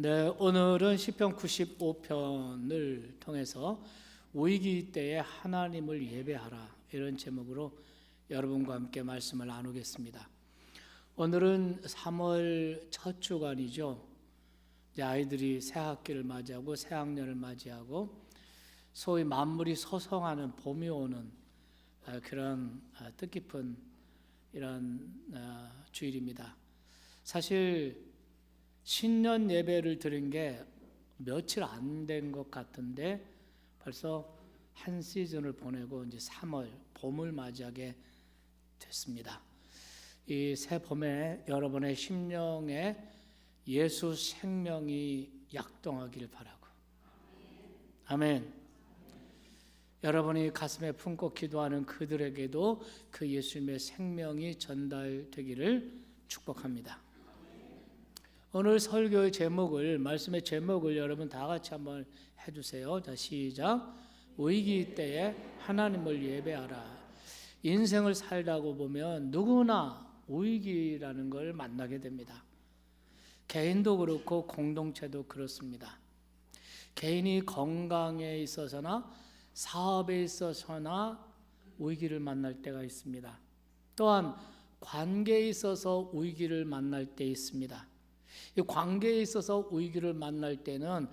네, 오늘은 시편 95편을 통해서 위기 때에 하나님을 예배하라 이런 제목으로 여러분과 함께 말씀을 나누겠습니다. 오늘은 3월 첫 주간이죠. 이제 아이들이 새 학기를 맞이하고 새 학년을 맞이하고 소위 만물이 소성하는 봄이 오는 그런 뜻깊은 이런 주일입니다. 사실 신년 예배를 드린 게 며칠 안 된 것 같은데 벌써 한 시즌을 보내고 이제 3월 봄을 맞이하게 됐습니다. 이 새 봄에 여러분의 심령에 예수 생명이 약동하길 바라고, 아멘. 여러분이 가슴에 품고 기도하는 그들에게도 그 예수님의 생명이 전달되기를 축복합니다. 오늘 설교의 제목을, 말씀의 제목을 여러분 다 같이 한번 해주세요. 자, 시작. 위기 때에 하나님을 예배하라. 인생을 살다고 보면 누구나 위기라는 걸 만나게 됩니다. 개인도 그렇고 공동체도 그렇습니다. 개인이 건강에 있어서나 사업에 있어서나 위기를 만날 때가 있습니다. 또한 관계에 있어서 위기를 만날 때 있습니다. 이 관계에 있어서 위기를 만날 때는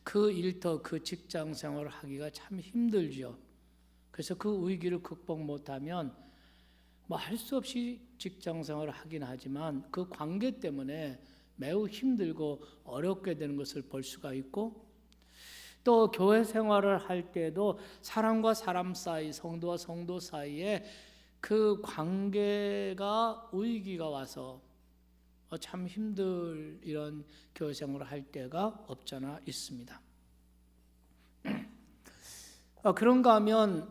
그 일터, 그 직장 생활을 하기가 참 힘들죠. 그래서 그 위기를 극복 못하면 뭐 할 수 없이 직장 생활을 하긴 하지만 그 관계 때문에 매우 힘들고 어렵게 되는 것을 볼 수가 있고, 또 교회 생활을 할 때도 사람과 사람 사이, 성도와 성도 사이에 그 관계가 위기가 와서 참 힘들 이런 교회 생활을 할 때가 없잖아 있습니다. 그런가 하면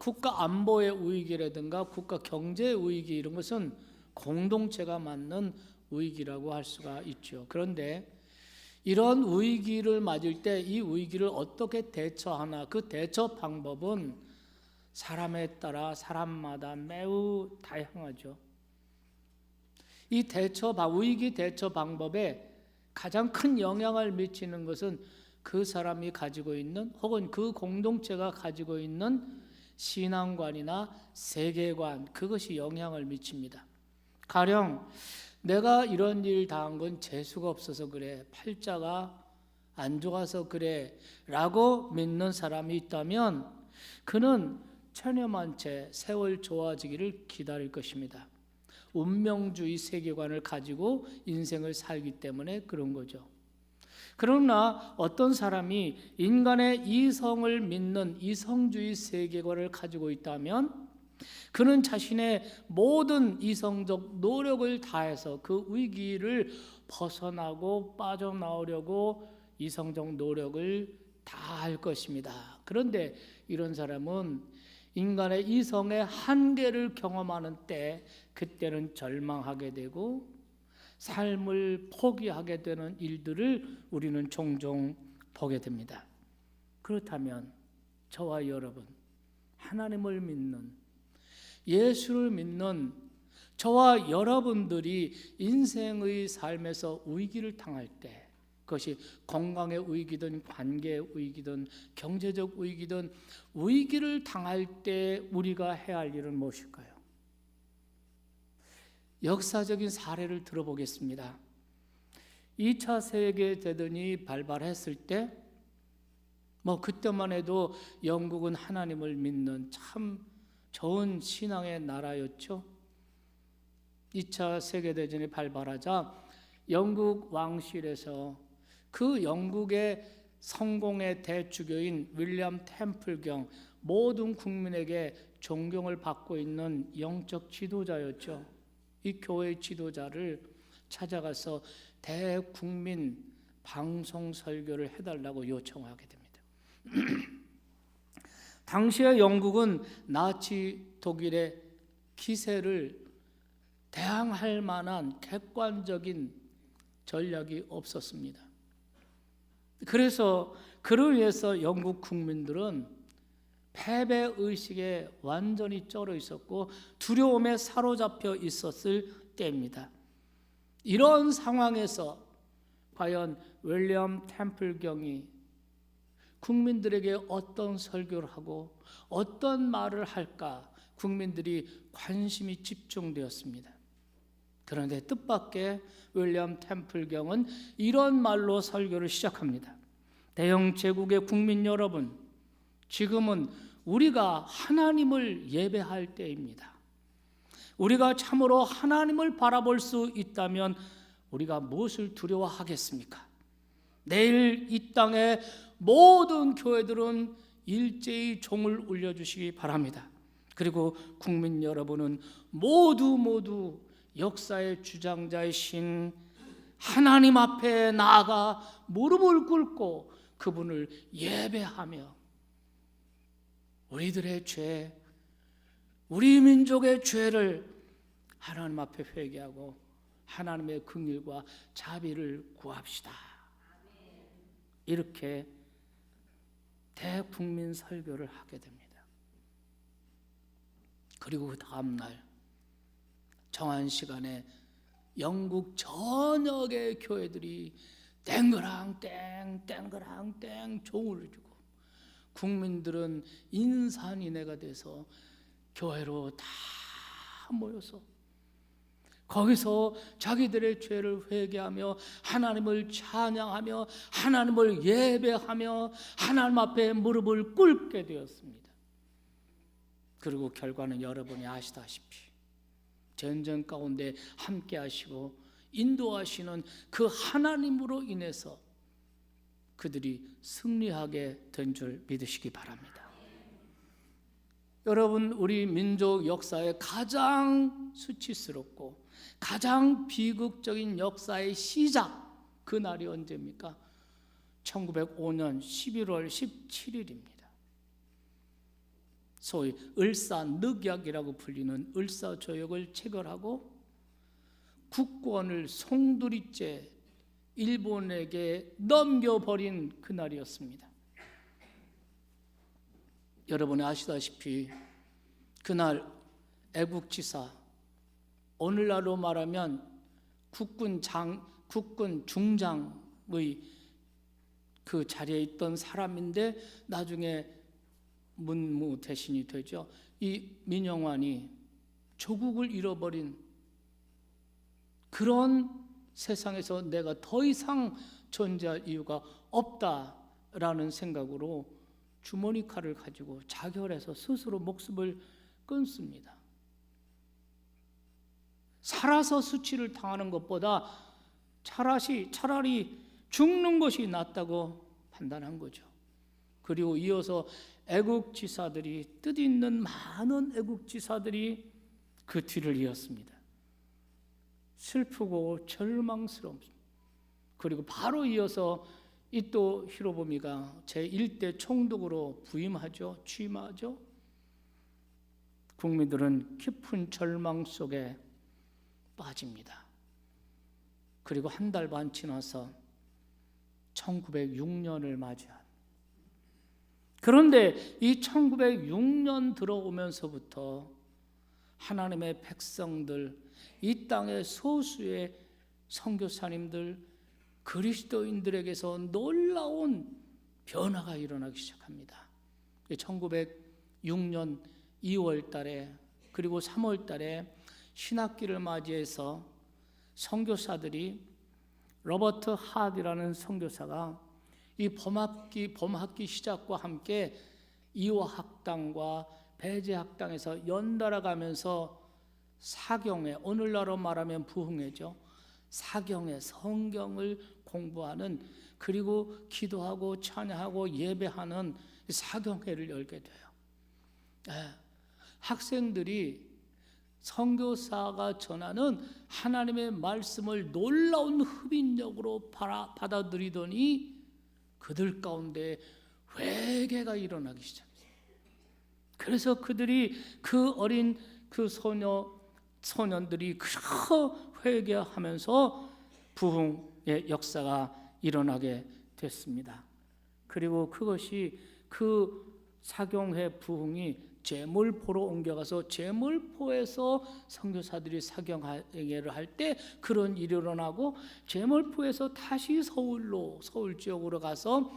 국가 안보의 위기라든가 국가 경제의 위기, 이런 것은 공동체가 맞는 위기라고 할 수가 있죠. 그런데 이런 위기를 맞을 때 이 위기를 어떻게 대처하나, 그 대처 방법은 사람에 따라 사람마다 매우 다양하죠. 이 위기 대처 방법에 가장 큰 영향을 미치는 것은 그 사람이 가지고 있는, 혹은 그 공동체가 가지고 있는 신앙관이나 세계관, 그것이 영향을 미칩니다. 가령 내가 이런 일 당한 건 재수가 없어서 그래, 팔자가 안 좋아서 그래 라고 믿는 사람이 있다면 그는 천여만체 세월 좋아지기를 기다릴 것입니다. 운명주의 세계관을 가지고 인생을 살기 때문에 그런 거죠. 그러나 어떤 사람이 인간의 이성을 믿는 이성주의 세계관을 가지고 있다면 그는 자신의 모든 이성적 노력을 다해서 그 위기를 벗어나고 빠져나오려고 이성적 노력을 다할 것입니다. 그런데 이런 사람은 인간의 이성의 한계를 경험하는 때, 그때는 절망하게 되고 삶을 포기하게 되는 일들을 우리는 종종 보게 됩니다. 그렇다면 저와 여러분, 하나님을 믿는, 예수를 믿는 저와 여러분들이 인생의 삶에서 위기를 당할 때, 그것이 건강의 위기든 관계의 위기든 경제적 위기든 위기를 당할 때 우리가 해야 할 일은 무엇일까요? 역사적인 사례를 들어보겠습니다. 2차 세계대전이 발발했을 때 그때만 해도 영국은 하나님을 믿는 참 좋은 신앙의 나라였죠. 2차 세계대전이 발발하자 영국 왕실에서 그 영국의 성공의 대주교인 윌리엄 템플경, 모든 국민에게 존경을 받고 있는 영적 지도자였죠. 이 교회의 지도자를 찾아가서 대국민 방송 설교를 해달라고 요청하게 됩니다. 당시의 영국은 나치 독일의 기세를 대항할 만한 객관적인 전략이 없었습니다. 그래서 그를 위해서 영국 국민들은 패배의식에 완전히 쩔어 있었고 두려움에 사로잡혀 있었을 때입니다. 이런 상황에서 과연 윌리엄 템플경이 국민들에게 어떤 설교를 하고 어떤 말을 할까 국민들이 관심이 집중되었습니다. 그런데 뜻밖의 윌리엄 템플경은 이런 말로 설교를 시작합니다. 대영 제국의 국민 여러분, 지금은 우리가 하나님을 예배할 때입니다. 우리가 참으로 하나님을 바라볼 수 있다면 우리가 무엇을 두려워하겠습니까? 내일 이 땅의 모든 교회들은 일제히 종을 울려주시기 바랍니다. 그리고 국민 여러분은 모두 역사의 주장자이신 하나님 앞에 나아가 무릎을 꿇고 그분을 예배하며 우리들의 죄, 우리 민족의 죄를 하나님 앞에 회개하고 하나님의 긍휼과 자비를 구합시다. 이렇게 대국민 설교를 하게 됩니다. 그리고 그 다음 날 정한 시간에 영국 전역의 교회들이 땡그랑땡 종을 주고 국민들은 인산인해가 돼서 교회로 다 모여서 거기서 자기들의 죄를 회개하며 하나님을 찬양하며 하나님을 예배하며 하나님 앞에 무릎을 꿇게 되었습니다. 그리고 결과는 여러분이 아시다시피 전쟁 가운데 함께 하시고 인도하시는 그 하나님으로 인해서 그들이 승리하게 된 줄 믿으시기 바랍니다. 여러분, 우리 민족 역사의 가장 수치스럽고 가장 비극적인 역사의 시작, 그 날이 언제입니까? 1905년 11월 17일입니다. 소위 을사늑약이라고 불리는 을사조약을 체결하고 국권을 송두리째 일본에게 넘겨버린 그날이었습니다. 여러분이 아시다시피 그날 애국지사, 오늘날로 말하면 국군 중장의 그 자리에 있던 사람인데 나중에 문무 대신이 되죠. 이 민영환이 조국을 잃어버린 그런 세상에서 내가 더 이상 존재할 이유가 없다라는 생각으로 주머니 칼을 가지고 자결해서 스스로 목숨을 끊습니다. 살아서 수치를 당하는 것보다 차라리 죽는 것이 낫다고 판단한 거죠. 그리고 이어서 애국지사들이, 뜻있는 많은 애국지사들이 그 뒤를 이었습니다. 슬프고 절망스럽습니다. 그리고 바로 이어서 이토 히로부미가 제1대 총독으로 취임하죠. 국민들은 깊은 절망 속에 빠집니다. 그리고 한 달 반 지나서 1906년을 맞이한, 그런데 이 1906년 들어오면서부터 하나님의 백성들, 이 땅의 소수의 선교사님들, 그리스도인들에게서 놀라운 변화가 일어나기 시작합니다. 1906년 2월 달에 그리고 3월 달에 신학기를 맞이해서 선교사들이, 로버트 핫이라는 선교사가 이 봄학기 시작과 함께 이화학당과 배제학당에서 연달아 가면서 사경회, 오늘날로 말하면 부흥회죠. 사경회, 성경을 공부하는, 그리고 기도하고 찬양하고 예배하는 사경회를 열게 돼요. 학생들이 선교사가 전하는 하나님의 말씀을 놀라운 흡인력으로 받아들이더니 그들 가운데 회개가 일어나기 시작했어요. 그래서 그들이, 그 어린 그 소년들이 회개하면서 부흥의 역사가 일어나게 됐습니다. 그리고 그것이, 그 사경회 부흥이 제물포로 옮겨가서 제물포에서 선교사들이 사경회를 할 때 그런 일이 일어나고, 제물포에서 다시 서울 지역으로 가서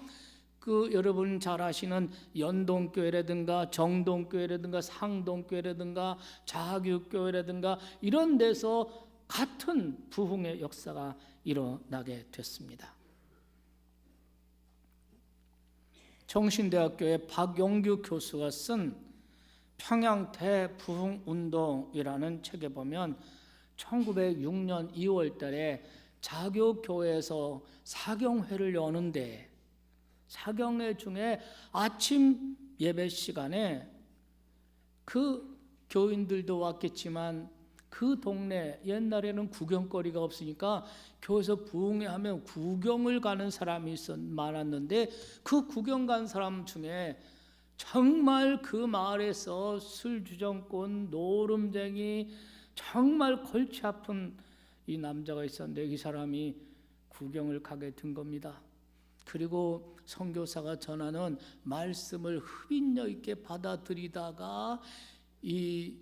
여러분 잘 아시는 연동교회라든가 정동교회라든가 상동교회라든가 자교교회라든가 이런 데서 같은 부흥의 역사가 일어나게 됐습니다. 정신대학교의 박용규 교수가 쓴 평양 대부흥운동이라는 책에 보면 1906년 2월 달에 자교교회에서 사경회를 여는데, 사경회 중에 아침 예배 시간에 그 교인들도 왔겠지만 그 동네, 옛날에는 구경거리가 없으니까 교회에서 부흥회 하면 구경을 가는 사람이 많았는데, 그 구경 간 사람 중에 정말 그 마을에서 술주정꾼, 노름쟁이, 정말 골치 아픈 이 남자가 있었는데, 이 사람이 구경을 가게 된 겁니다. 그리고 선교사가 전하는 말씀을 흡인력 있게 받아들이다가 이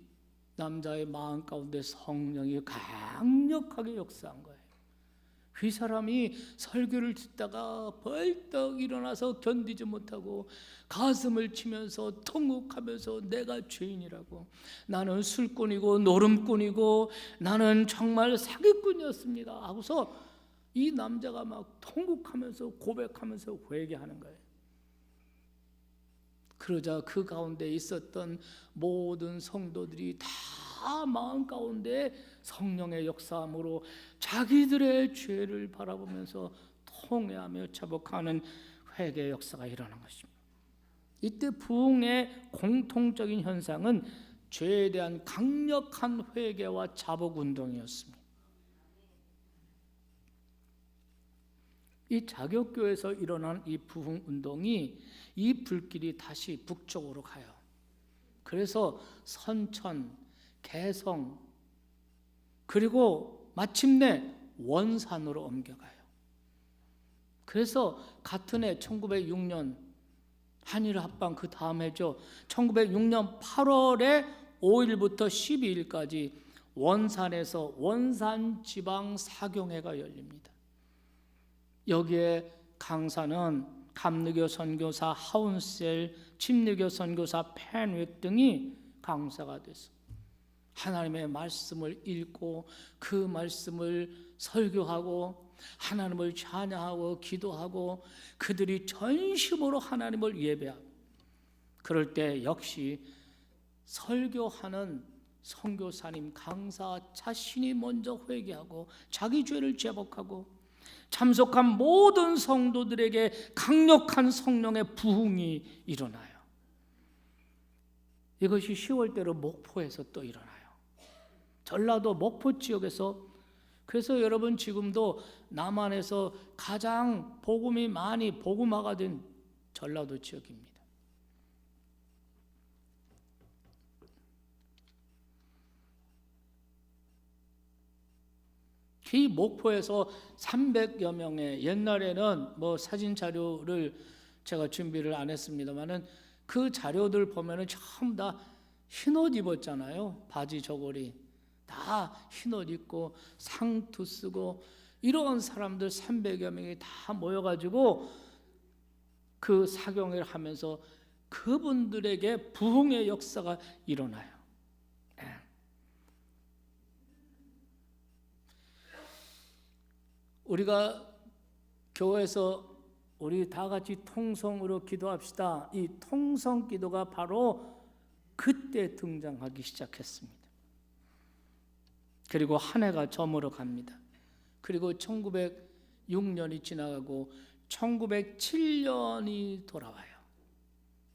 남자의 마음 가운데 성령이 강력하게 역사한 거예요. 그 사람이 설교를 듣다가 벌떡 일어나서 견디지 못하고 가슴을 치면서 통곡하면서 내가 죄인이라고, 나는 술꾼이고 노름꾼이고 나는 정말 사기꾼이었습니다 하고서 이 남자가 막 통곡하면서 고백하면서 회개하는 거예요. 그러자 그 가운데 있었던 모든 성도들이 다 마음 가운데 성령의 역사함으로 자기들의 죄를 바라보면서 통회하며 자복하는 회개의 역사가 일어난 것입니다. 이때 부흥의 공통적인 현상은 죄에 대한 강력한 회개와 자복 운동이었습니다. 이 자교교에서 일어난 이 부흥 운동이, 이 불길이 다시 북쪽으로 가요. 그래서 선천, 개성, 그리고 마침내 원산으로 옮겨가요. 그래서 같은 해 1906년 한일 합방 그 다음 해죠. 1906년 8월에 5일부터 12일까지 원산에서 원산지방 사경회가 열립니다. 여기에 강사는 감리교 선교사 하운셀, 침례교 선교사 펜윅 등이 강사가 돼서 하나님의 말씀을 읽고 그 말씀을 설교하고 하나님을 찬양하고 기도하고 그들이 전심으로 하나님을 예배하고, 그럴 때 역시 설교하는 선교사님, 강사 자신이 먼저 회개하고 자기 죄를 제복하고 참석한 모든 성도들에게 강력한 성령의 부흥이 일어나요. 이것이 10월대로 목포에서 또 일어나요. 전라도 목포 지역에서. 그래서 여러분 지금도 남한에서 가장 복음이 많이 복음화가 된 전라도 지역입니다. 이 목포에서 300여 명의, 옛날에는 뭐 사진 자료를 제가 준비를 안 했습니다만은 그 자료들 보면은 전부 다 흰옷 입었잖아요. 바지 저고리 다 흰옷 입고 상투 쓰고 이런 사람들 300여 명이 다 모여가지고 그 사경을 하면서 그분들에게 부흥의 역사가 일어나요. 우리가 교회에서 우리 다 같이 통성으로 기도합시다. 이 통성 기도가 바로 그때 등장하기 시작했습니다. 그리고 한 해가 저물어 갑니다. 그리고 1906년이 지나가고 1907년이 돌아와요.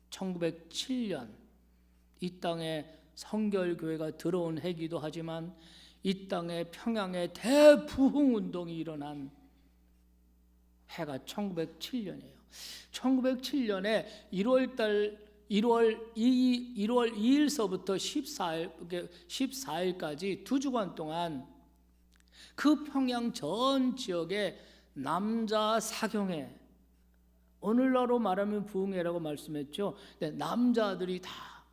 1907년 이 땅에 성결교회가 들어온 해기도 하지만 이 땅에 평양에 대부흥운동이 일어난 해가 1907년이에요. 1907년에 1월 2일서부터 14일까지 2주간 동안 그 평양 전 지역에 남자 사경회, 오늘날로 말하면 부흥회라고 말씀했죠. 남자들이 다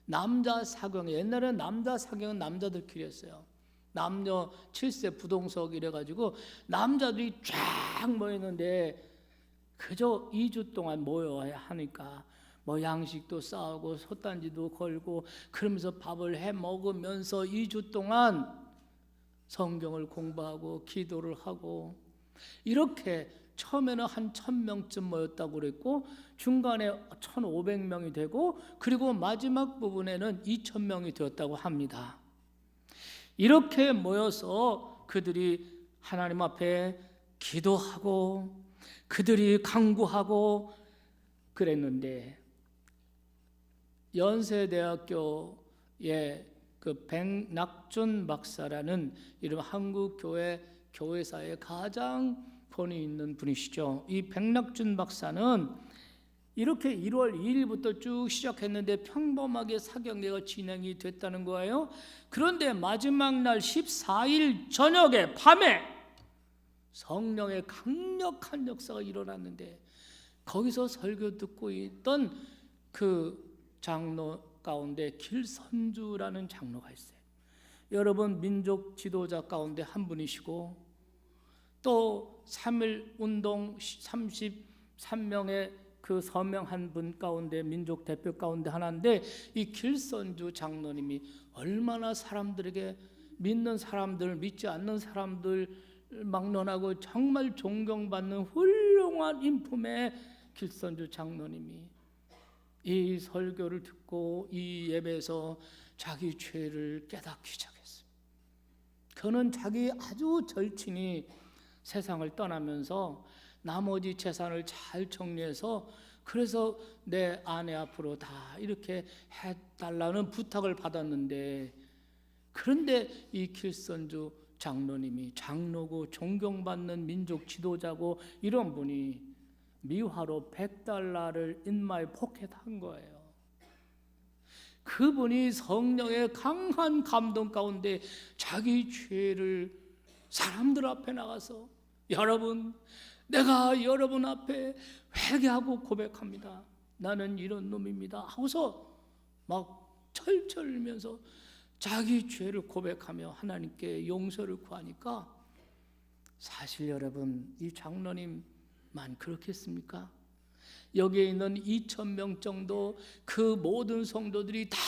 남자 사경, 옛날에는 남자 사경은 남자들끼리 했어요. 남녀 7세 부동석 이래가지고 남자들이 쫙 모이는데 그저 2주 동안 모여야 하니까 뭐 양식도 싸우고 솥단지도 걸고 그러면서 밥을 해 먹으면서 2주 동안 성경을 공부하고 기도를 하고 이렇게 처음에는 한 1000명쯤 모였다고 그랬고 중간에 1500명이 되고 그리고 마지막 부분에는 2000명이 되었다고 합니다. 이렇게 모여서 그들이 하나님 앞에 기도하고 그들이 간구하고 그랬는데 연세대학교의 그 백낙준 박사라는 이름 한국 교회사의 가장 권위 있는 분이시죠. 이 백낙준 박사는 이렇게 1월 2일부터 쭉 시작했는데 평범하게 사경례가 진행이 됐다는 거예요. 그런데 마지막 날 14일 저녁에 밤에 성령의 강력한 역사가 일어났는데 거기서 설교 듣고 있던 그 장로 가운데 길선주라는 장로가 있어요. 여러분 민족 지도자 가운데 한 분이시고 또 3.1 운동 33명의 그 서명한 분 가운데 민족 대표 가운데 하나인데 이 길선주 장로님이 얼마나 사람들에게 믿는 사람들 믿지 않는 사람들 막론하고 정말 존경받는 훌륭한 인품의 길선주 장로님이 이 설교를 듣고 이 예배에서 자기 죄를 깨닫기 시작했어요. 그는 자기 아주 절친이 세상을 떠나면서 나머지 재산을 잘 정리해서 그래서 내 아내 앞으로 다 이렇게 해달라는 부탁을 받았는데 그런데 이 길선주 장로님이 장로고 존경받는 민족 지도자고 이런 분이 미화로 $100를 인마에 포켓한 거예요. 그분이 성령의 강한 감동 가운데 자기 죄를 사람들 앞에 나가서 여러분 내가 여러분 앞에 회개하고 고백합니다. 나는 이런 놈입니다 하고서 막 철철 울면서 자기 죄를 고백하며 하나님께 용서를 구하니까 사실 여러분 이 장로님만 그렇겠습니까? 여기에 있는 2000명 정도 그 모든 성도들이 다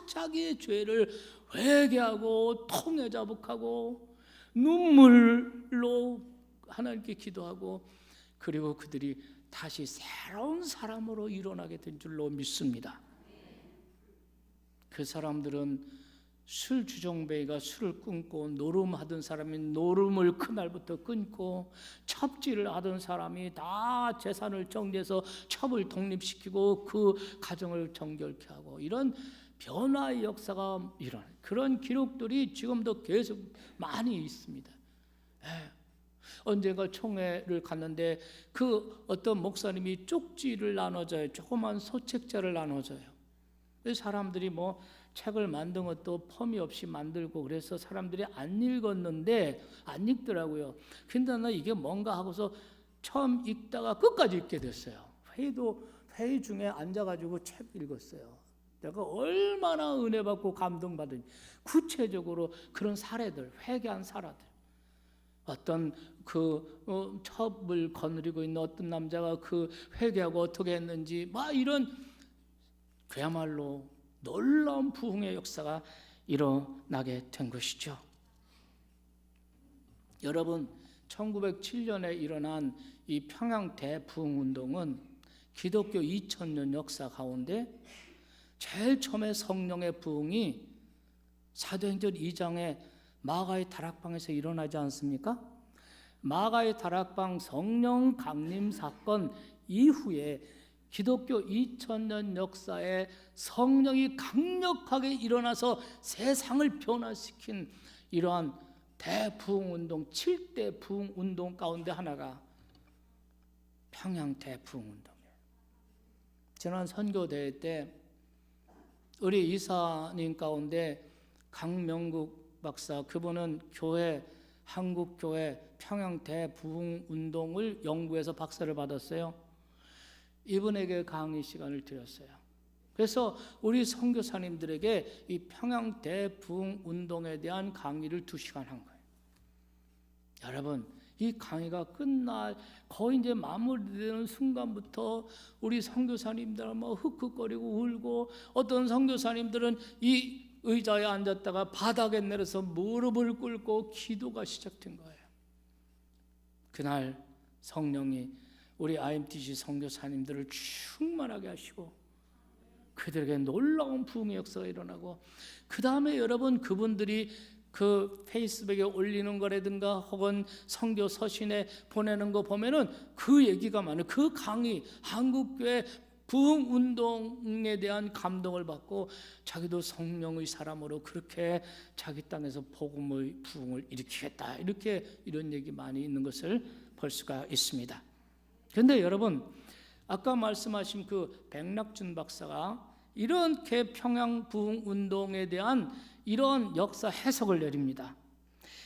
자기의 죄를 회개하고 통해 자복하고 눈물로 하나님께 기도하고 그리고 그들이 다시 새로운 사람으로 일어나게 된 줄로 믿습니다. 그 사람들은 술 주정뱅이가 술을 끊고 노름하던 사람이 노름을 그날부터 끊고 첩지를 하던 사람이 다 재산을 정리해서 첩을 독립시키고 그 가정을 정결케 하고 이런 변화의 역사가 일어나는 그런 기록들이 지금도 계속 많이 있습니다. 언젠가 총회를 갔는데 그 어떤 목사님이 쪽지를 나눠줘요. 조그만 소책자를 나눠줘요. 사람들이 뭐 책을 만든 것도 펌이 없이 만들고 그래서 사람들이 안 읽었는데 안 읽더라고요. 근데 나 이게 뭔가 하고서 처음 읽다가 끝까지 읽게 됐어요. 회의 중에 앉아가지고 책 읽었어요. 내가 얼마나 은혜 받고 감동받은 구체적으로 그런 사례들, 회개한 사례들. 어떤 그 첩을 거느리고 있는 어떤 남자가 그 회개하고 어떻게 했는지 막 이런 그야말로 놀라운 부흥의 역사가 일어나게 된 것이죠. 여러분 1907년에 일어난 이 평양 대부흥운동은 기독교 2000년 역사 가운데 제일 처음에 성령의 부흥이 사도행전 2장에 마가의 다락방에서 일어나지 않습니까? 마가의 다락방 성령 강림 사건 이후에 기독교 2000년 역사에 성령이 강력하게 일어나서 세상을 변화시킨 이러한 대부흥운동 7대 부흥운동 가운데 하나가 평양 대부흥운동이에요. 지난 선교대회 때 우리 이사님 가운데 강명국 박사 그분은 한국교회 평양 대부흥운동을 연구해서 박사를 받았어요. 이분에게 강의 시간을 드렸어요. 그래서 우리 선교사님들에게 이 평양 대부흥 운동에 대한 강의를 2시간 한 거예요. 여러분, 이 강의가 끝날 거의 이제 마무리되는 순간부터 우리 선교사님들은 뭐 흑흑거리고 울고, 어떤 선교사님들은 이 의자에 앉았다가 바닥에 내려서 무릎을 꿇고 기도가 시작된 거예요. 그날 성령이 우리 IMTC 선교사님들을 충만하게 하시고 그들에게 놀라운 부흥의 역사가 일어나고, 그 다음에 여러분 그분들이 그 페이스북에 올리는 거라든가 혹은 선교 서신에 보내는 거 보면은 그 얘기가 많아요. 그 강의, 한국교회 부흥 운동에 대한 감동을 받고 자기도 성령의 사람으로 그렇게 자기 땅에서 복음의 부흥을 일으키겠다, 이렇게 이런 얘기 많이 있는 것을 볼 수가 있습니다. 그런데 여러분, 아까 말씀하신 그 백낙준 박사가 이렇게 평양 부흥 운동에 대한 이런 역사 해석을 내립니다.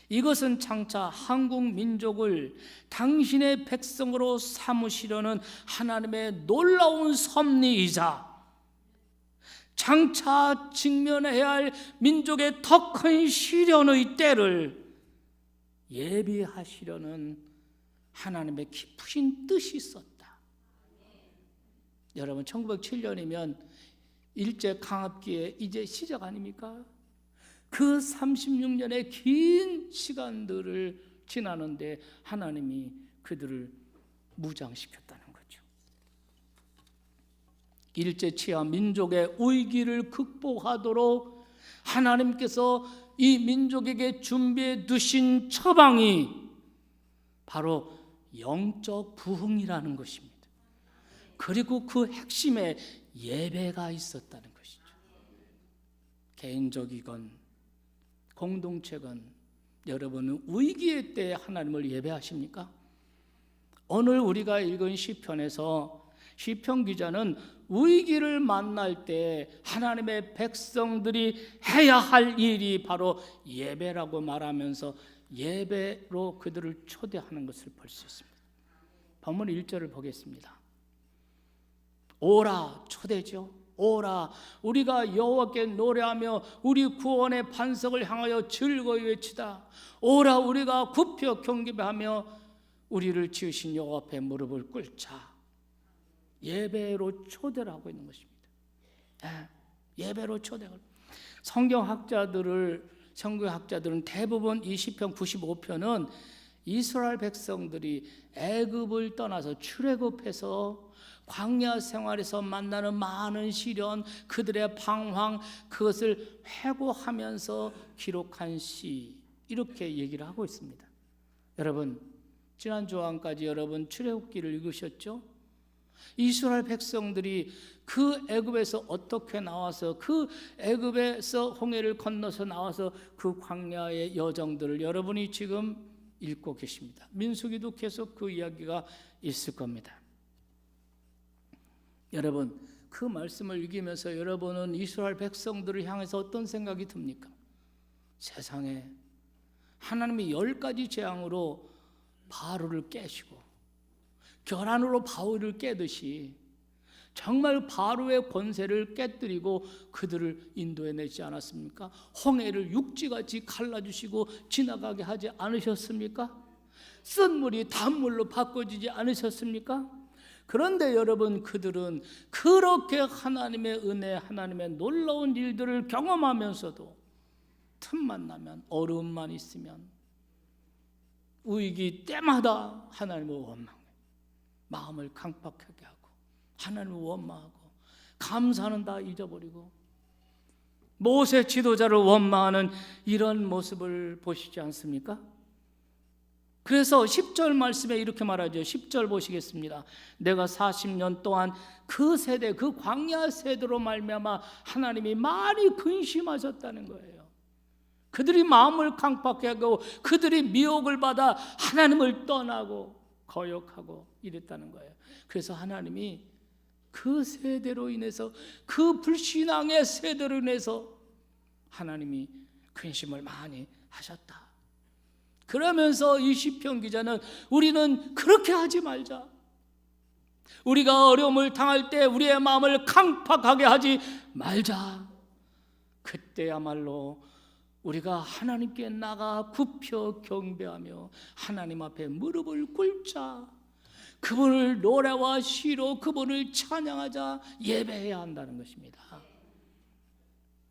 이것은 장차 한국 민족을 당신의 백성으로 삼으시려는 하나님의 놀라운 섭리이자 장차 직면해야 할 민족의 더 큰 시련의 때를 예비하시려는 하나님의 깊으신 뜻이 있었다. 여러분, 1907년이면 일제 강압기에 이제 시작 아닙니까? 그 36년의 긴 시간들을 지나는데 하나님이 그들을 무장시켰다는 거죠. 일제 치하 민족의 위기를 극복하도록 하나님께서 이 민족에게 준비해 두신 처방이 바로 영적 부흥이라는 것입니다. 그리고 그 핵심에 예배가 있었다는 것이죠. 개인적이건 공동체건 여러분은 위기의 때에 하나님을 예배하십니까? 오늘 우리가 읽은 시편에서 시편 기자는 위기를 만날 때 하나님의 백성들이 해야 할 일이 바로 예배라고 말하면서 예배로 그들을 초대하는 것을 볼 수 있습니다. 본문 1절을 보겠습니다. 오라, 초대죠. 오라, 우리가 여호와께 노래하며 우리 구원의 반석을 향하여 즐거이 외치다. 오라, 우리가 굽혀 경배하며 우리를 지으신 여호와 앞에 무릎을 꿇자. 예배로 초대를 하고 있는 것입니다. 예배로 초대를. 성경학자들은 대부분 이 시편 95편은 이스라엘 백성들이 애굽을 떠나서 출애굽해서 광야 생활에서 만나는 많은 시련, 그들의 방황, 그것을 회고하면서 기록한 시, 이렇게 얘기를 하고 있습니다. 여러분, 지난 주안까지 여러분 출애굽기를 읽으셨죠? 이스라엘 백성들이 그 애굽에서 어떻게 나와서, 그 애굽에서 홍해를 건너서 나와서 그 광야의 여정들을 여러분이 지금 읽고 계십니다. 민수기도 계속 그 이야기가 있을 겁니다. 여러분, 그 말씀을 읽으면서 여러분은 이스라엘 백성들을 향해서 어떤 생각이 듭니까? 세상에 하나님이 10가지 재앙으로 바로를 깨시고 결안으로 바울을 깨듯이 정말 바로의 권세를 깨뜨리고 그들을 인도해내지 않았습니까? 홍해를 육지같이 갈라주시고 지나가게 하지 않으셨습니까? 쓴 물이 단물로 바꿔지지 않으셨습니까? 그런데 여러분, 그들은 그렇게 하나님의 은혜, 하나님의 놀라운 일들을 경험하면서도 틈만 나면, 어려움만 있으면 위기 때마다 하나님을 원망해, 마음을 강팍하게 하고 하나님을 원망하고 감사는 다 잊어버리고 모세 지도자를 원망하는 이런 모습을 보시지 않습니까? 그래서 10절 말씀에 이렇게 말하죠. 10절 보시겠습니다. 내가 40년 동안 그 세대, 그 광야 세대로 말미암아 하나님이 많이 근심하셨다는 거예요. 그들이 마음을 강팍하게 하고 그들이 미혹을 받아 하나님을 떠나고 거역하고 이랬다는 거예요. 그래서 하나님이 그 세대로 인해서, 그 불신앙의 세대로 인해서 하나님이 근심을 많이 하셨다. 그러면서 이 시편 기자는 우리는 그렇게 하지 말자, 우리가 어려움을 당할 때 우리의 마음을 강팍하게 하지 말자. 그때야말로 우리가 하나님께 나가 굽혀 경배하며 하나님 앞에 무릎을 꿇자. 그분을 노래와 시로 그분을 찬양하자. 예배해야 한다는 것입니다.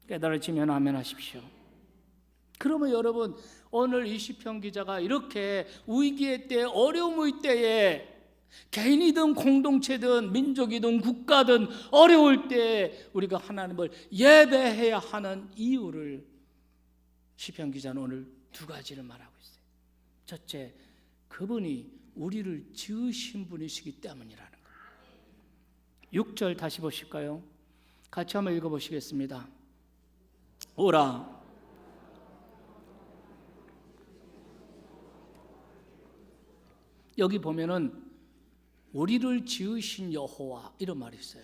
깨달아지면 아멘 하십시오. 그러면 여러분, 오늘 이 시편 기자가 이렇게 위기의 때, 어려움의 때에 개인이든 공동체든 민족이든 국가든 어려울 때 우리가 하나님을 예배해야 하는 이유를 시편 기자는 오늘 두 가지를 말하고 있어요. 첫째, 그분이 우리를 지으신 분이시기 때문이라는 거예요. 6절 다시 보실까요? 같이 한번 읽어보시겠습니다. 오라 여기 보면은 우리를 지으신 여호와 이런 말이 있어요.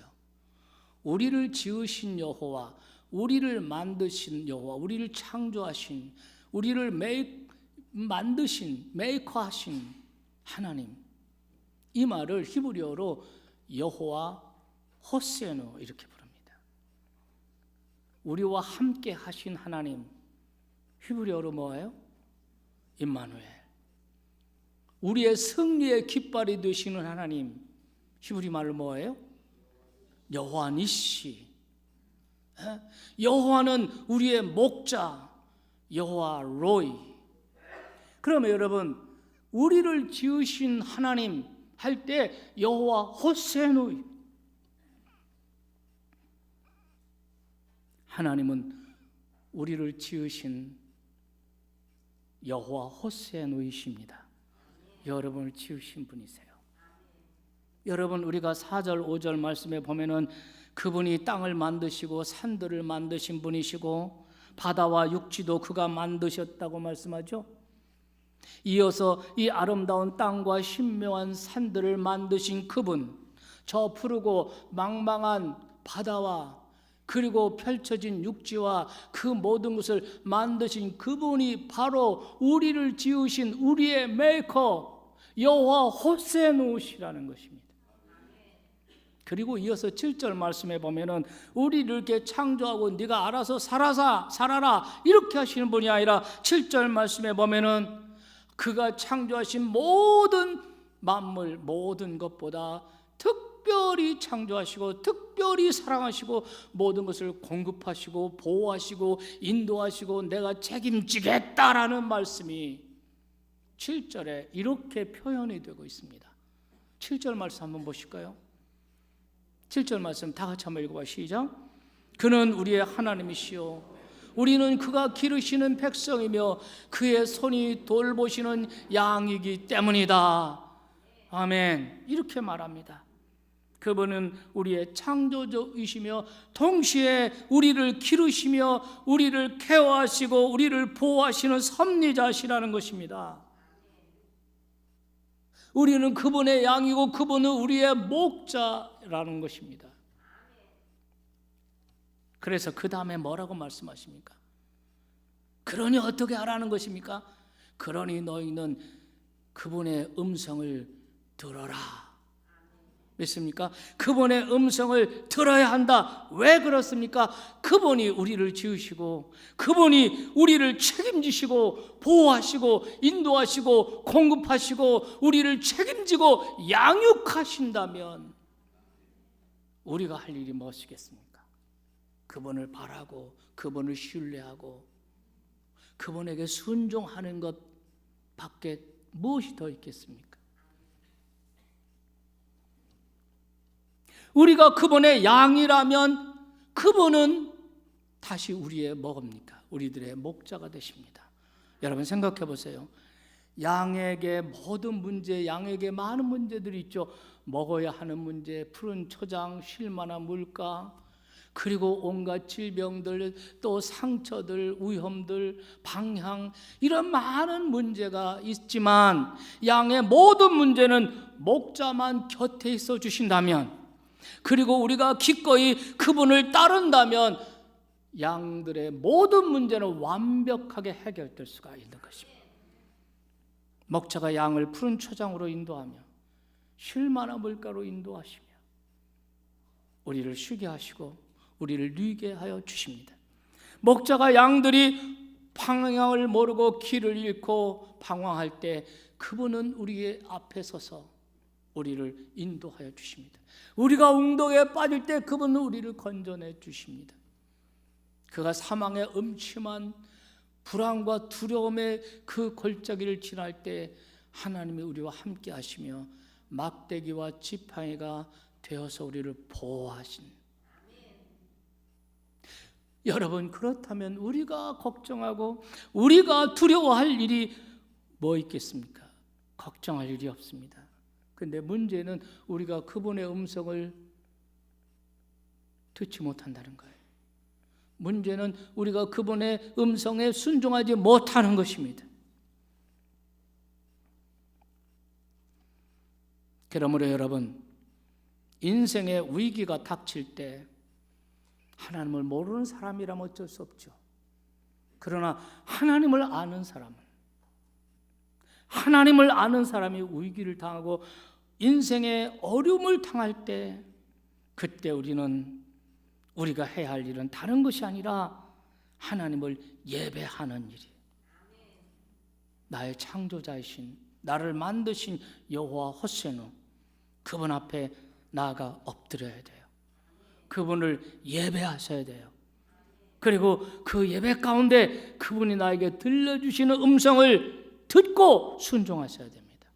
우리를 지으신 여호와, 우리를 만드신 여호와, 우리를 창조하신, 우리를 만드신, 메이커하신 하나님. 이 말을 히브리어로 여호와 호세노 이렇게 부릅니다. 우리와 함께 하신 하나님, 히브리어로 뭐예요? 임마누엘. 우리의 승리의 깃발이 되시는 하나님, 히브리 말로 뭐예요? 여호와 니시. 여호와는 우리의 목자, 여호와 로이. 그러면 여러분, 우리를 지으신 하나님 할 때 여호와 호세노이. 하나님은 우리를 지으신 여호와 호세노이십니다. 여러분을 지으신 분이세요. 여러분, 우리가 4절 5절 말씀에 보면은 그분이 땅을 만드시고 산들을 만드신 분이시고 바다와 육지도 그가 만드셨다고 말씀하죠. 이어서 이 아름다운 땅과 신묘한 산들을 만드신 그분, 저 푸르고 망망한 바다와 그리고 펼쳐진 육지와 그 모든 것을 만드신 그분이 바로 우리를 지으신 우리의 메이커 여호와 호세노시라는 것입니다. 그리고 이어서 7절 말씀에 보면은 우리를 이렇게 창조하고 네가 알아서 살아라 이렇게 하시는 분이 아니라 7절 말씀에 보면은 그가 창조하신 모든 만물, 모든 것보다 특별히 창조하시고 특별히 사랑하시고 모든 것을 공급하시고 보호하시고 인도하시고 내가 책임지겠다라는 말씀이 7절에 이렇게 표현이 되고 있습니다. 7절 말씀 한번 보실까요? 7절 말씀 다 같이 한번 읽어봐. 시작. 그는 우리의 하나님이시요 우리는 그가 기르시는 백성이며 그의 손이 돌보시는 양이기 때문이다. 아멘. 이렇게 말합니다. 그분은 우리의 창조주이시며 동시에 우리를 기르시며 우리를 케어하시고 우리를 보호하시는 섭리자시라는 것입니다. 우리는 그분의 양이고 그분은 우리의 목자라는 것입니다. 그래서 그 다음에 뭐라고 말씀하십니까? 그러니 어떻게 하라는 것입니까? 그러니 너희는 그분의 음성을 들어라. 믿습니까? 그분의 음성을 들어야 한다. 왜 그렇습니까? 그분이 우리를 지으시고 그분이 우리를 책임지시고 보호하시고 인도하시고 공급하시고 우리를 책임지고 양육하신다면 우리가 할 일이 무엇이겠습니까? 그분을 바라고 그분을 신뢰하고 그분에게 순종하는 것 밖에 무엇이 더 있겠습니까? 우리가 그분의 양이라면 그분은 다시 우리의 뭐입니까? 우리들의 목자가 되십니다. 여러분 생각해 보세요. 양에게 모든 문제, 양에게 많은 문제들이 있죠. 먹어야 하는 문제, 푸른 초장, 쉴 만한 물가, 그리고 온갖 질병들, 또 상처들, 위험들, 방향, 이런 많은 문제가 있지만 양의 모든 문제는 목자만 곁에 있어 주신다면, 그리고 우리가 기꺼이 그분을 따른다면 양들의 모든 문제는 완벽하게 해결될 수가 있는 것입니다. 목자가 양을 푸른 초장으로 인도하며 쉴만한 물가로 인도하시며 우리를 쉬게 하시고 우리를 누이게 하여 주십니다. 목자가 양들이 방향을 모르고 길을 잃고 방황할 때 그분은 우리의 앞에 서서 우리를 인도하여 주십니다. 우리가 웅덩이에 빠질 때 그분은 우리를 건져내 주십니다. 그가 사망의 음침한 불안과 두려움의 그 골짜기를 지날 때 하나님이 우리와 함께 하시며 막대기와 지팡이가 되어서 우리를 보호하신. 여러분, 그렇다면 우리가 걱정하고 우리가 두려워할 일이 뭐 있겠습니까? 걱정할 일이 없습니다. 근데 문제는 우리가 그분의 음성을 듣지 못한다는 거예요. 문제는 우리가 그분의 음성에 순종하지 못하는 것입니다. 그러므로 여러분, 인생의 위기가 닥칠 때 하나님을 모르는 사람이라면 어쩔 수 없죠. 그러나 하나님을 아는 사람이 위기를 당하고 인생의 어려움을 당할 때 그때 우리가 해야 할 일은 다른 것이 아니라 하나님을 예배하는 일이에요. 나의 창조자이신 나를 만드신 여호와 호세노, 그분 앞에 나아가 엎드려야 돼요. 그분을 예배하셔야 돼요. 그리고 그 예배 가운데 그분이 나에게 들려주시는 음성을 듣고 순종하셔야 됩니다.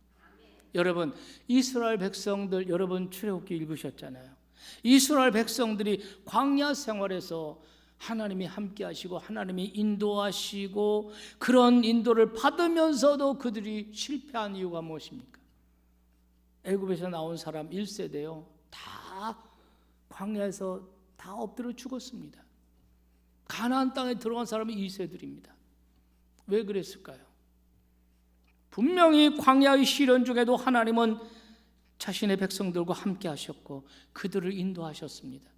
여러분, 이스라엘 백성들, 여러분 출애굽기 읽으셨잖아요. 이스라엘 백성들이 광야 생활에서 하나님이 함께 하시고 하나님이 인도하시고 그런 인도를 받으면서도 그들이 실패한 이유가 무엇입니까? 애굽에서 나온 사람 1세대요 다 광야에서 다 엎드려 죽었습니다. 가나안 땅에 들어간 사람이 2세들입니다. 왜 그랬을까요? 분명히 광야의 시련 중에도 하나님은 자신의 백성들과 함께 하셨고 그들을 인도하셨습니다.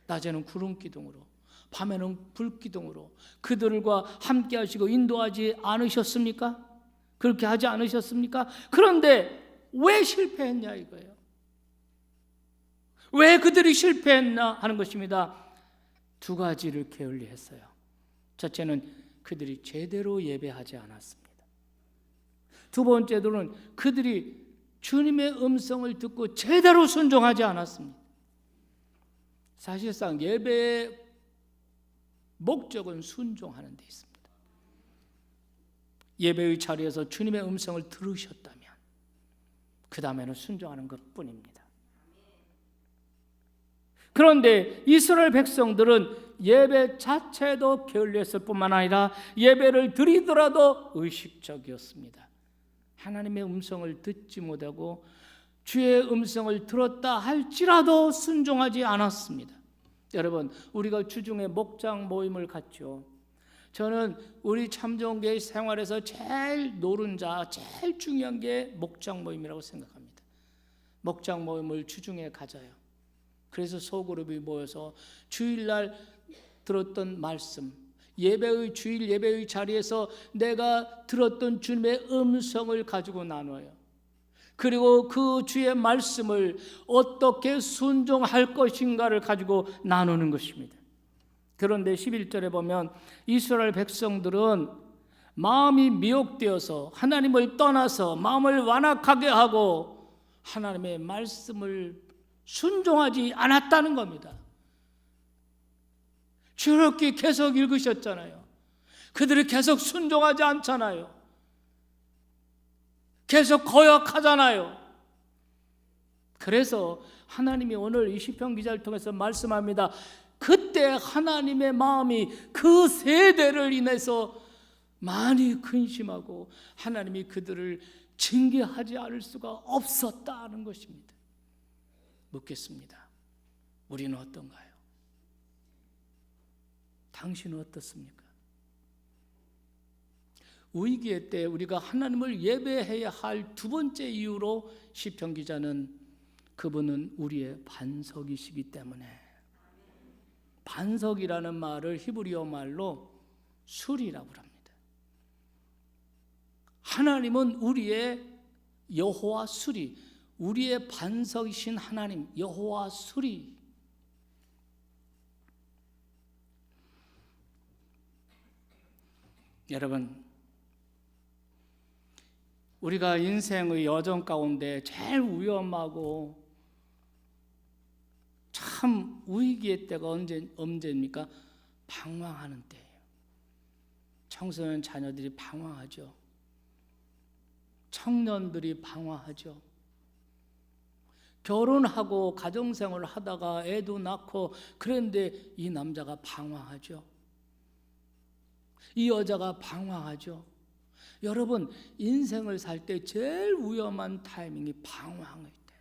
낮에는 구름 기둥으로, 밤에는 불 기둥으로 그들과 함께 하시고 인도하지 않으셨습니까? 그렇게 하지 않으셨습니까? 그런데 왜 실패했냐 이거예요. 왜 그들이 실패했나 하는 것입니다. 두 가지를 게을리했어요. 첫째는 그들이 제대로 예배하지 않았습니다. 두 번째로는 그들이 주님의 음성을 듣고 제대로 순종하지 않았습니다. 사실상 예배의 목적은 순종하는 데 있습니다. 예배의 자리에서 주님의 음성을 들으셨다면 그 다음에는 순종하는 것뿐입니다. 그런데 이스라엘 백성들은 예배 자체도 게을리했을 뿐만 아니라 예배를 드리더라도 의식적이었습니다. 하나님의 음성을 듣지 못하고 주의 음성을 들었다 할지라도 순종하지 않았습니다. 여러분, 우리가 주중에 목장 모임을 갖죠. 저는 우리 참정교회 생활에서 제일 노른자, 제일 중요한 게 목장 모임이라고 생각합니다. 목장 모임을 주중에 가져요. 그래서 소그룹이 모여서 주일날 들었던 말씀, 주일 예배의 자리에서 내가 들었던 주님의 음성을 가지고 나눠요. 그리고 그 주의 말씀을 어떻게 순종할 것인가를 가지고 나누는 것입니다. 그런데 11절에 보면 이스라엘 백성들은 마음이 미혹되어서 하나님을 떠나서 마음을 완악하게 하고 하나님의 말씀을 순종하지 않았다는 겁니다. 주일학기 계속 읽으셨잖아요. 그들이 계속 순종하지 않잖아요. 계속 거역하잖아요. 그래서 하나님이 오늘 이 시편 기자를 통해서 말씀합니다. 그때 하나님의 마음이 그 세대를 인해서 많이 근심하고 하나님이 그들을 징계하지 않을 수가 없었다는 것입니다. 묻겠습니다. 우리는 어떤가요? 당신은 어떻습니까? 위기의 때 우리가 하나님을 예배해야 할 두 번째 이유로 시편 기자는 그분은 우리의 반석이시기 때문에, 반석이라는 말을 히브리어 말로 술이라고 합니다. 하나님은 우리의 여호와 술이, 우리의 반석이신 하나님 여호와 수리. 여러분, 우리가 인생의 여정 가운데 제일 위험하고 참 위기의 때가 언제입니까? 방황하는 때예요. 청소년 자녀들이 방황하죠. 청년들이 방황하죠. 결혼하고 가정생활을 하다가 애도 낳고 그런데 이 남자가 방황하죠. 이 여자가 방황하죠. 여러분, 인생을 살 때 제일 위험한 타이밍이 방황일 때.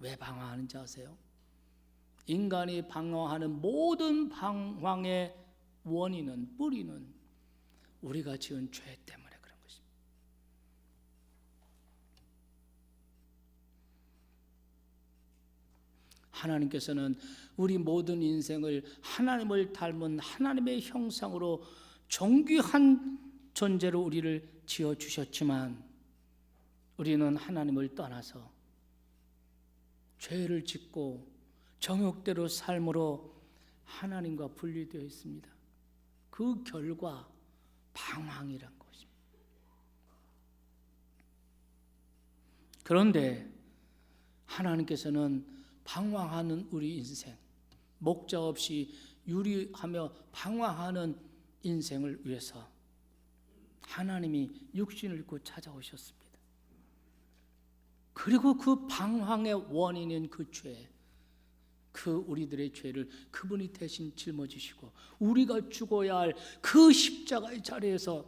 왜 방황하는지 아세요? 인간이 방황하는 모든 방황의 원인은, 뿌리는 우리가 지은 죄 때문에 그런 것입니다. 하나님께서는 우리 모든 인생을 하나님을 닮은 하나님의 형상으로 존귀한 존재로 우리를 지어주셨지만 우리는 하나님을 떠나서 죄를 짓고 정욕대로 삶으로 하나님과 분리되어 있습니다. 그 결과 방황이란 것입니다. 그런데 하나님께서는 방황하는 우리 인생, 목적 없이 유리하며 방황하는 인생을 위해서 하나님이 육신을 입고 찾아오셨습니다. 그리고 그 방황의 원인인 그 죄, 그 우리들의 죄를 그분이 대신 짊어지시고 우리가 죽어야 할 그 십자가의 자리에서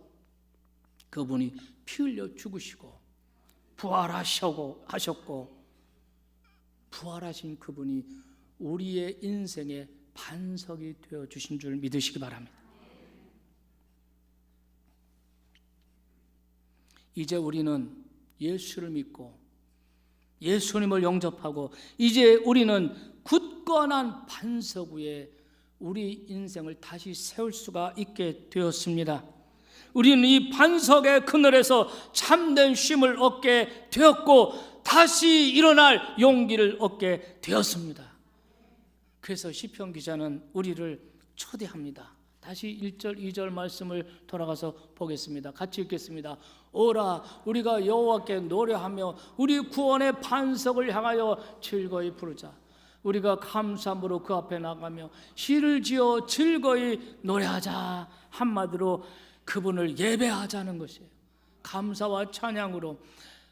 그분이 피 흘려 죽으시고 부활하셨고 부활하신 그분이 우리의 인생의 반석이 되어 주신 줄 믿으시기 바랍니다. 이제 우리는 예수를 믿고 예수님을 영접하고 이제 우리는 굳건한 반석 위에 우리 인생을 다시 세울 수가 있게 되었습니다. 우리는 이 반석의 그늘에서 참된 쉼을 얻게 되었고 다시 일어날 용기를 얻게 되었습니다. 그래서 시편 기자는 우리를 초대합니다. 다시 1절 2절 말씀을 돌아가서 보겠습니다. 같이 읽겠습니다. 오라 우리가 여호와께 노래하며 우리 구원의 반석을 향하여 즐거이 부르자. 우리가 감사함으로 그 앞에 나가며 시를 지어 즐거이 노래하자. 한마디로 그분을 예배하자는 것이에요. 감사와 찬양으로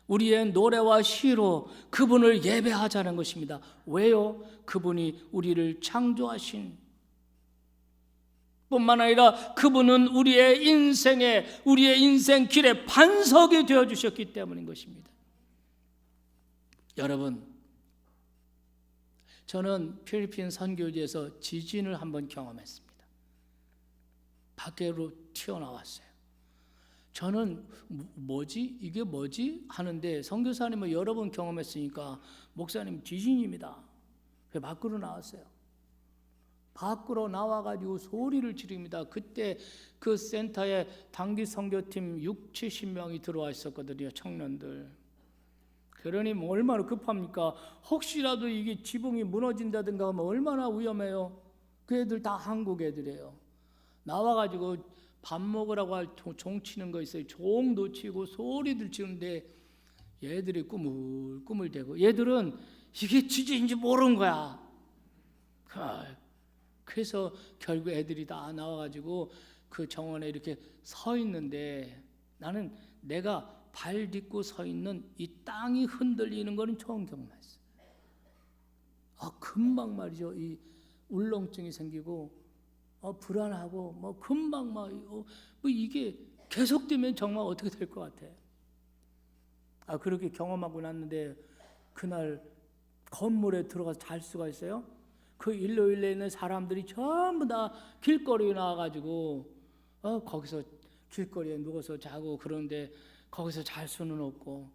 우리의 노래와 시로 그분을 예배하자는 것입니다. 왜요? 그분이 우리를 창조하신 뿐만 아니라 그분은 우리의 인생 길의 반석이 되어주셨기 때문인 것입니다. 여러분, 저는 필리핀 선교지에서 지진을 한번 경험했습니다. 밖으로 튀어나왔어요. 저는 이게 뭐지? 하는데 선교사님은 여러 번 경험했으니까 목사님 지진입니다. 그래서 밖으로 나왔어요. 밖으로 나와가지고 소리를 지릅니다. 그때 그 센터에 단기 선교팀 70명이 들어와 있었거든요. 청년들. 그러니 뭐 얼마나 급합니까? 혹시라도 이게 지붕이 무너진다든가 하면 얼마나 위험해요. 그 애들 다 한국 애들이에요. 나와가지고 밥 먹으라고 할 종 치는 거 있어요. 종도 치고 소리들 치는데 얘들이 꾸물꾸물대고 얘들은 이게 지진인지 모르는 거야. 그래서 결국 애들이 다 나와가지고 그 정원에 이렇게 서 있는데 나는 내가 발 딛고 서 있는 이 땅이 흔들리는 거는 처음 경험했어. 금방 말이죠. 이 울렁증이 생기고 불안하고 뭐 금방 뭐 이게 계속되면 정말 어떻게 될 것 같아. 그렇게 경험하고 났는데 그날 건물에 들어가서 잘 수가 있어요? 그 일로일로에 있는 사람들이 전부 다 길거리에 나와가지고 거기서 길거리에 누워서 자고 그러는데 거기서 잘 수는 없고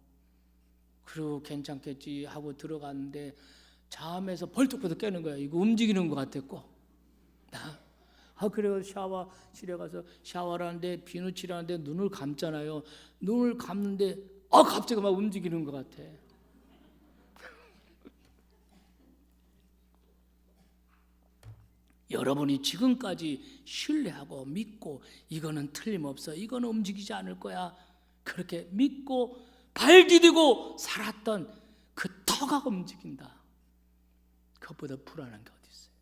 그리고 괜찮겠지 하고 들어갔는데 잠에서 벌떡벌떡 깨는 거야. 이거 움직이는 것 같았고 그래서 샤워실에 가서 샤워를 하는데 비누칠을 하는데 눈을 감잖아요. 눈을 감는데 갑자기 막 움직이는 것 같아. 여러분이 지금까지 신뢰하고 믿고 이거는 틀림없어, 이거는 움직이지 않을 거야, 그렇게 믿고 발 디디고 살았던 그 터가 움직인다. 그것보다 불안한 게 어디 있어요?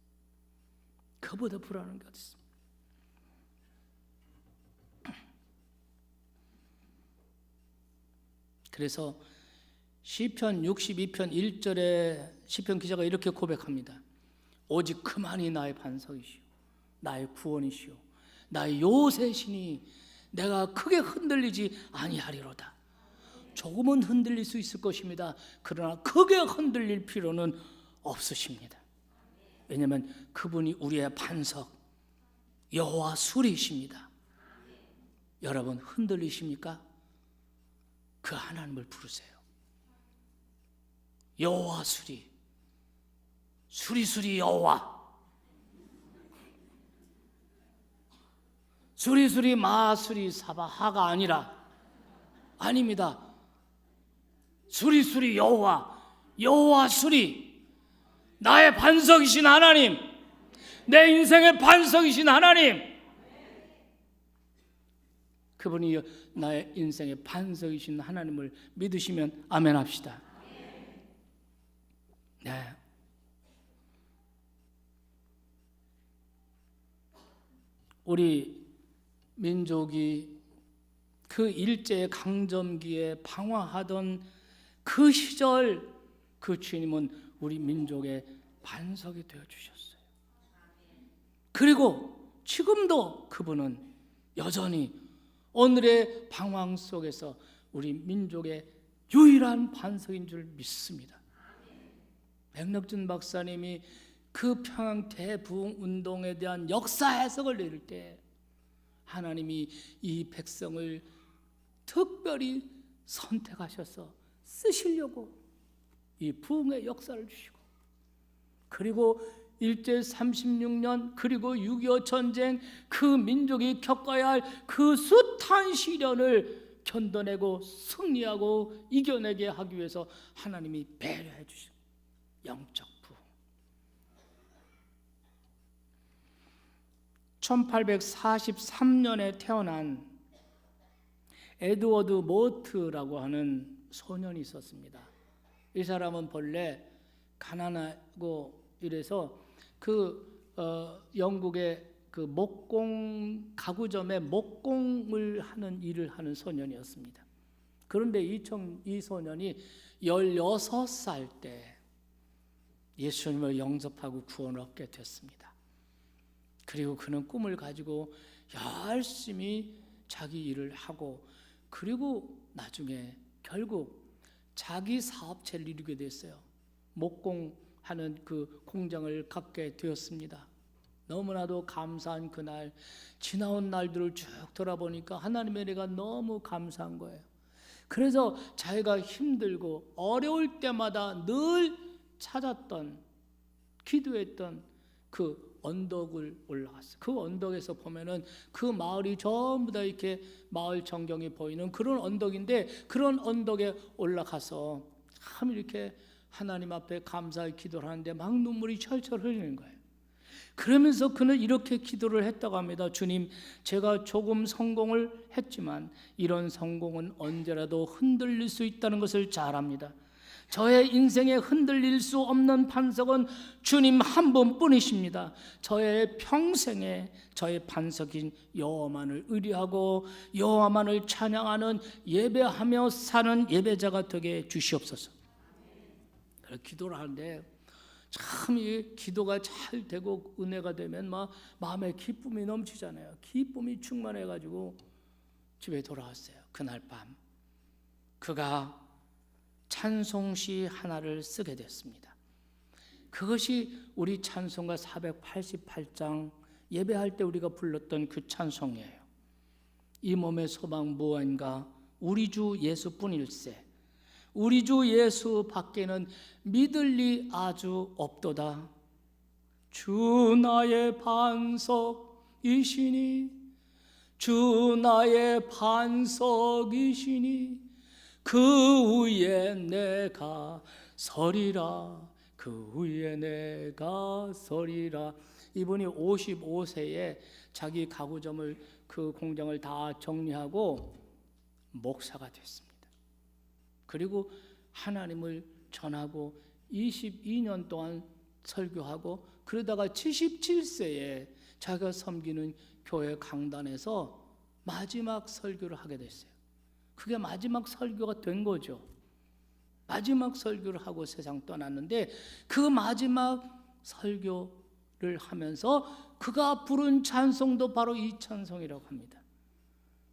그것보다 불안한 게 어디 있어요? 그래서 시편 62편 1절에 시편 기자가 이렇게 고백합니다. 오직 그만이 나의 반석이시오, 나의 구원이시오, 나의 요새시니 내가 크게 흔들리지 아니하리로다. 조금은 흔들릴 수 있을 것입니다. 그러나 크게 흔들릴 필요는 없으십니다. 왜냐하면 그분이 우리의 반석, 여호와 수리이십니다. 여러분 흔들리십니까? 그 하나님을 부르세요. 여호와 수리, 수리수리 여호와, 수리수리 마수리 사바하가 아닙니다. 수리수리 여호와, 여호와 수리, 나의 반석이신 하나님, 내 인생의 반석이신 하나님, 그분이 나의 인생의 반석이신 하나님을 믿으시면 아멘 합시다. 네. 우리 민족이 그 일제 강점기에 방황하던 그 시절, 그 주님은 우리 민족의 반석이 되어 주셨어요. 그리고 지금도 그분은 여전히 오늘의 방황 속에서 우리 민족의 유일한 반석인 줄 믿습니다. 백덕준 박사님이 그 평양 대부흥 운동에 대한 역사 해석을 내릴 때 하나님이 이 백성을 특별히 선택하셔서 쓰시려고 이 부흥의 역사를 주시고, 그리고 일제 36년 그리고 6.25 전쟁, 그 민족이 겪어야 할 그 숱한 시련을 견뎌내고 승리하고 이겨내게 하기 위해서 하나님이 배려해 주신 영적 부흥. 1843년에 태어난 에드워드 모트라고 하는 소년이 있었습니다. 이 사람은 본래 가난하고 이래서 영국의 그 목공 가구점에 목공을 하는 일을 하는 소년이었습니다. 그런데 이 소년이 16살 때 예수님을 영접하고 구원을 얻게 됐습니다. 그리고 그는 꿈을 가지고 열심히 자기 일을 하고, 그리고 나중에 결국 자기 사업체를 이루게 됐어요. 목공하는 그 공장을 갖게 되었습니다. 너무나도 감사한 그날, 지나온 날들을 쭉 돌아보니까 하나님의 은혜가 너무 감사한 거예요. 그래서 자기가 힘들고 어려울 때마다 늘 찾았던, 기도했던 그 언덕을 올라갔어요. 그 언덕에서 보면은 그 마을이 전부 다 이렇게 마을 전경이 보이는 그런 언덕인데, 그런 언덕에 올라가서 참 이렇게 하나님 앞에 감사의 기도를 하는데 막 눈물이 철철 흘리는 거예요. 그러면서 그는 이렇게 기도를 했다고 합니다. 주님, 제가 조금 성공을 했지만 이런 성공은 언제라도 흔들릴 수 있다는 것을 잘 압니다. 저의 인생에 흔들릴 수 없는 반석은 주님 한 분뿐이십니다. 저의 평생에 저의 반석인 여호와만을 의뢰하고 여호와만을 찬양하는, 예배하며 사는 예배자가 되게 주시옵소서. 기도를 하는데 참 이 기도가 잘 되고 은혜가 되면 막 마음에 기쁨이 넘치잖아요. 기쁨이 충만해가지고 집에 돌아왔어요. 그날 밤 그가 찬송시 하나를 쓰게 됐습니다. 그것이 우리 찬송가 488장 예배할 때 우리가 불렀던 그 찬송이에요. 이 몸의 소망 무언가 우리 주 예수뿐일세. 우리 주 예수 밖에는 믿을 리 아주 없도다. 주 나의 반석이시니, 주 나의 반석이시니, 그 위에 내가 서리라, 그 위에 내가 서리라. 이분이 55세에 자기 가구점을 그 공장을 다 정리하고 목사가 됐습니다. 그리고 하나님을 전하고 22년 동안 설교하고 그러다가 77세에 자기가 섬기는 교회 강단에서 마지막 설교를 하게 됐어요. 그게 마지막 설교가 된 거죠. 마지막 설교를 하고 세상 떠났는데 그 마지막 설교를 하면서 그가 부른 찬송도 바로 이 찬송이라고 합니다.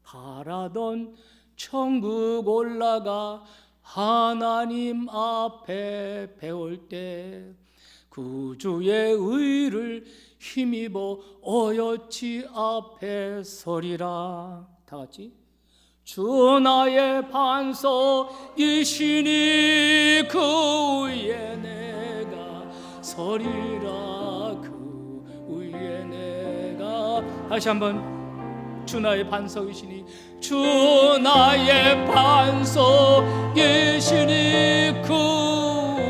바라던 천국 올라가 하나님 앞에 배울 때 구주의 의를 힘입어 어여치 앞에 서리라. 다 같이 주 나의 반석이시니 그 위에 내가 서리라. 그 위에 내가 다시 한번 주 나의 반석이시니 주 나의 반석이시니 그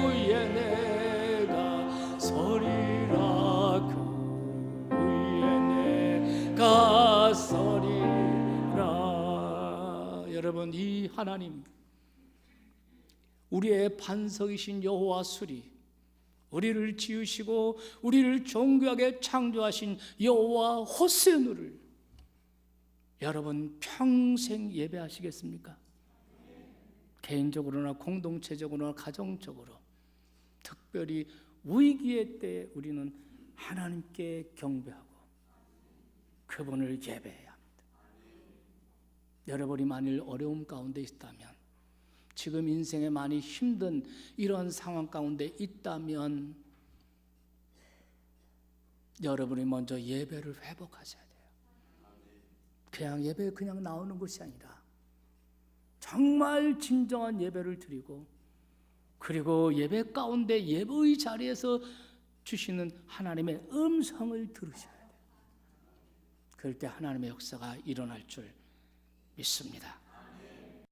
위에 내가 서리라. 그 위에 내가 서리라. 여러분, 이 하나님, 우리의 반석이신 여호와 수리, 우리를 지으시고 우리를 존귀하게 창조하신 여호와 호세누를 여러분 평생 예배하시겠습니까? 개인적으로나 공동체적으로나 가정적으로, 특별히 위기의 때에 우리는 하나님께 경배하고 그분을 예배해야 합니다. 여러분이 만일 어려움 가운데 있다면, 지금 인생에 많이 힘든 이런 상황 가운데 있다면 여러분이 먼저 예배를 회복하셔야 돼요. 그냥 예배 그냥 나오는 것이 아니라 정말 진정한 예배를 드리고, 그리고 예배 가운데 예배의 자리에서 주시는 하나님의 음성을 들으셔야 돼요. 그럴 때 하나님의 역사가 일어날 줄 믿습니다.